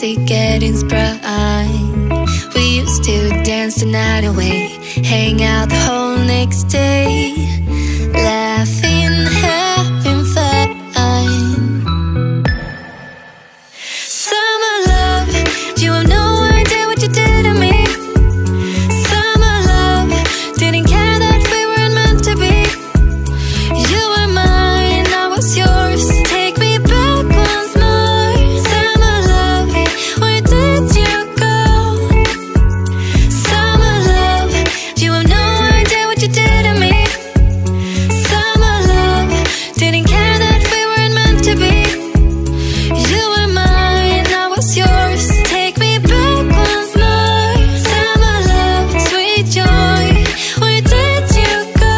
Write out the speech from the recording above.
to get inspired. We used to dance the night away, hang out the whole next day, laughing, having fun. Summer love, you have no idea what you did to me. Summer love, didn't care that we weren't meant to be. You were mine, I was yours. Take me back once more. Summer love, where did you go? Summer love, you have no idea what you did to me. Summer love, didn't care that we weren't meant to be. You were mine, I was yours. Take me back once more. Summer love, sweet joy, where did you go?